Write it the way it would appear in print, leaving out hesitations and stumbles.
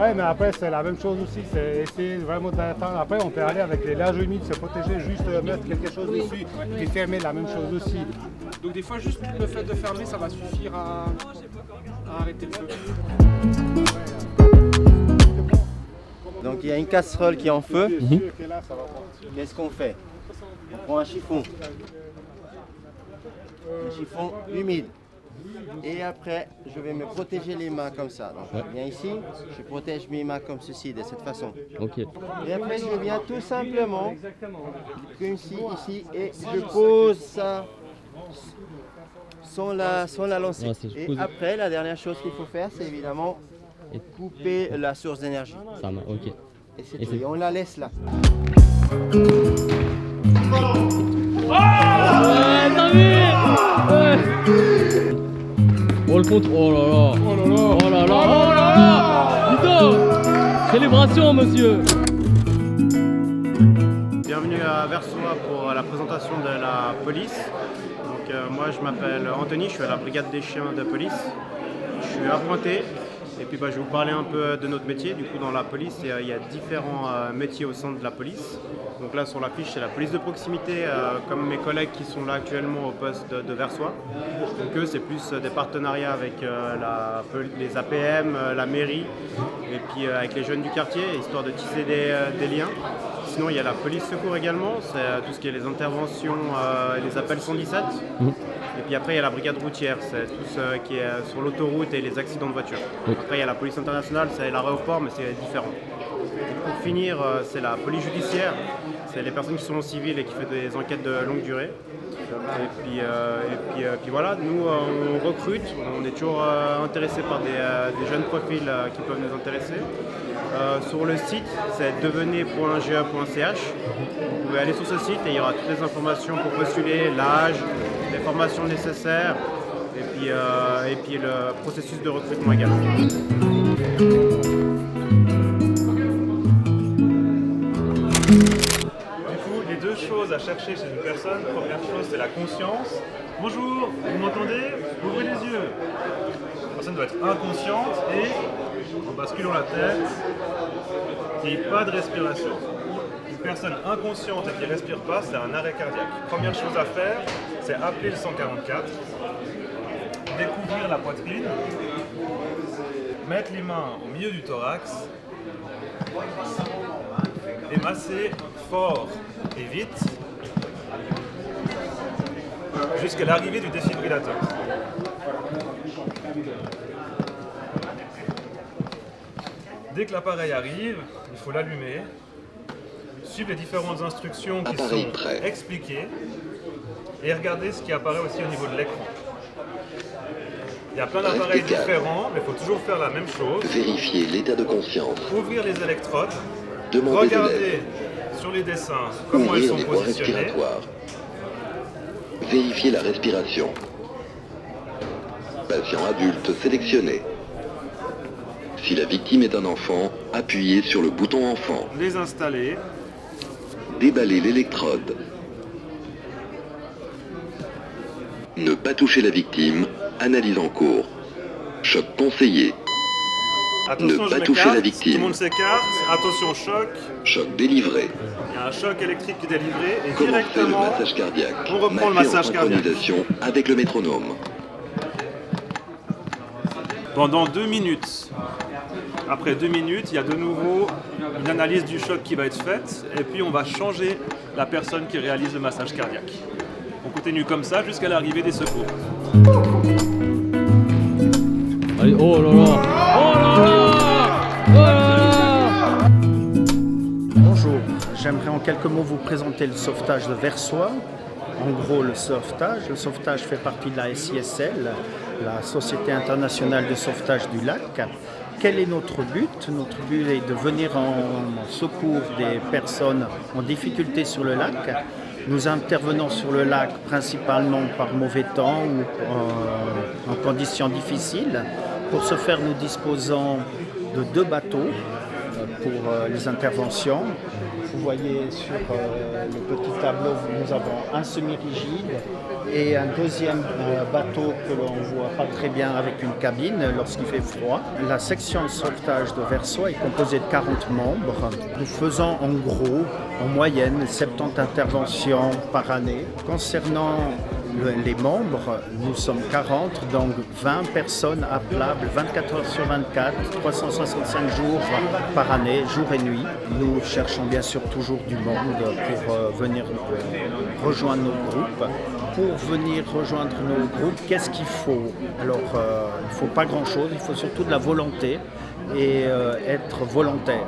Ouais, mais après, c'est la même chose aussi. C'est essayer vraiment d'attendre. Après, on peut aller avec les linges humides, se protéger, juste mettre quelque chose dessus, puis fermer la même chose aussi. Donc des fois, juste le fait de fermer, ça va suffire à arrêter le feu. Donc il y a une casserole qui est en feu. Qu'est-ce qu'on fait? On prend un chiffon humide. Et après, je vais me protéger les mains comme ça. Donc je viens ici, je protège mes mains comme ceci, de cette façon. Ok. Et après, je viens tout simplement, comme ici, et je pose ça sans la lancer. Ouais, et après, la dernière chose qu'il faut faire, c'est évidemment couper la source d'énergie. Ça marche, ok. Et c'est tout. Et on la laisse là. Ouais, t'as vu? Ouais. Oh le contre, oh là là, oh là là, oh là là, oh là là. Putain, célébration monsieur. Bienvenue à Versoix pour la présentation de la police. Donc moi je m'appelle Anthony, je suis à la brigade des chiens de police. Je suis apprenti. Et puis je vais vous parler un peu de notre métier. Du coup, dans la police, il y a différents métiers au sein de la police. Donc là, sur l'affiche, c'est la police de proximité, comme mes collègues qui sont là actuellement au poste de Versoix. Donc eux, c'est plus des partenariats avec les APM, la mairie, et puis avec les jeunes du quartier, histoire de tisser des liens. Sinon, il y a la police secours également, c'est tout ce qui est les interventions, les appels 117. Et puis après, il y a la brigade routière, c'est tout ce qui est sur l'autoroute et les accidents de voiture. Après, il y a la police internationale, c'est l'aéroport, mais c'est différent. Et pour finir, c'est la police judiciaire, c'est les personnes qui sont en civil et qui font des enquêtes de longue durée. Et puis voilà, nous on recrute, on est toujours intéressé par des jeunes profils qui peuvent nous intéresser. Sur le site, c'est devenez.ge.ch. Vous pouvez aller sur ce site et il y aura toutes les informations pour postuler, l'âge, les formations nécessaires et puis le processus de recrutement également. Les deux choses à chercher chez une personne, première chose c'est la conscience. Bonjour, vous m'entendez? Ouvrez les yeux. La personne doit être inconsciente et, en basculant la tête, il n'y ait pas de respiration. Une personne inconsciente et qui ne respire pas, c'est un arrêt cardiaque. Première chose à faire, c'est appeler le 144, découvrir la poitrine, mettre les mains au milieu du thorax et masser fort et vite jusqu'à l'arrivée du défibrillateur. Dès que l'appareil arrive, il faut l'allumer, suivre les différentes instructions qui sont expliquées et regarder ce qui apparaît aussi au niveau de l'écran. Il y a plein d'appareils différents, mais il faut toujours faire la même chose. Vérifier l'état de conscience. Ouvrir les électrodes. Demandez Regardez sur les dessins comment elles sont positionnées. Vérifier la respiration. Patient adulte sélectionné. Si la victime est un enfant, appuyez sur le bouton enfant. Les installer. Déballer l'électrode. Ne pas toucher la victime. Analyse en cours. Choc conseillé. Attention, ne pas toucher la victime. Tout le monde s'écarte. Attention, choc. Choc délivré. Il y a un choc électrique qui est délivré et Commencez directement, le massage cardiaque. on reprend le massage cardiaque. Synchronisation avec le métronome. Pendant 2 minutes. Après 2 minutes, il y a de nouveau une analyse du choc qui va être faite et puis on va changer la personne qui réalise le massage cardiaque. On continue comme ça jusqu'à l'arrivée des secours. Allez, oh là là, oh là là, oh là là. Bonjour, j'aimerais en quelques mots vous présenter le sauvetage de Versoix. En gros, le sauvetage fait partie de la SISL, la Société internationale de sauvetage du lac. Quel est notre but? Notre but est de venir en secours des personnes en difficulté sur le lac. Nous intervenons sur le lac principalement par mauvais temps ou en conditions difficiles. Pour ce faire, nous disposons de 2 bateaux pour les interventions. Vous voyez sur le petit tableau, nous avons un semi-rigide et un deuxième bateau que l'on ne voit pas très bien avec une cabine lorsqu'il fait froid. La section de sauvetage de Versoix est composée de 40 membres. Nous faisons en gros, en moyenne, 70 interventions par année. Concernant les membres, nous sommes 40, donc 20 personnes appelables 24 heures sur 24, 365 jours par année, jour et nuit. Nous cherchons bien sûr toujours du monde pour venir rejoindre nos groupes. Pour venir rejoindre nos groupes, qu'est-ce qu'il faut? Alors, il ne faut pas grand-chose, il faut surtout de la volonté et être volontaire.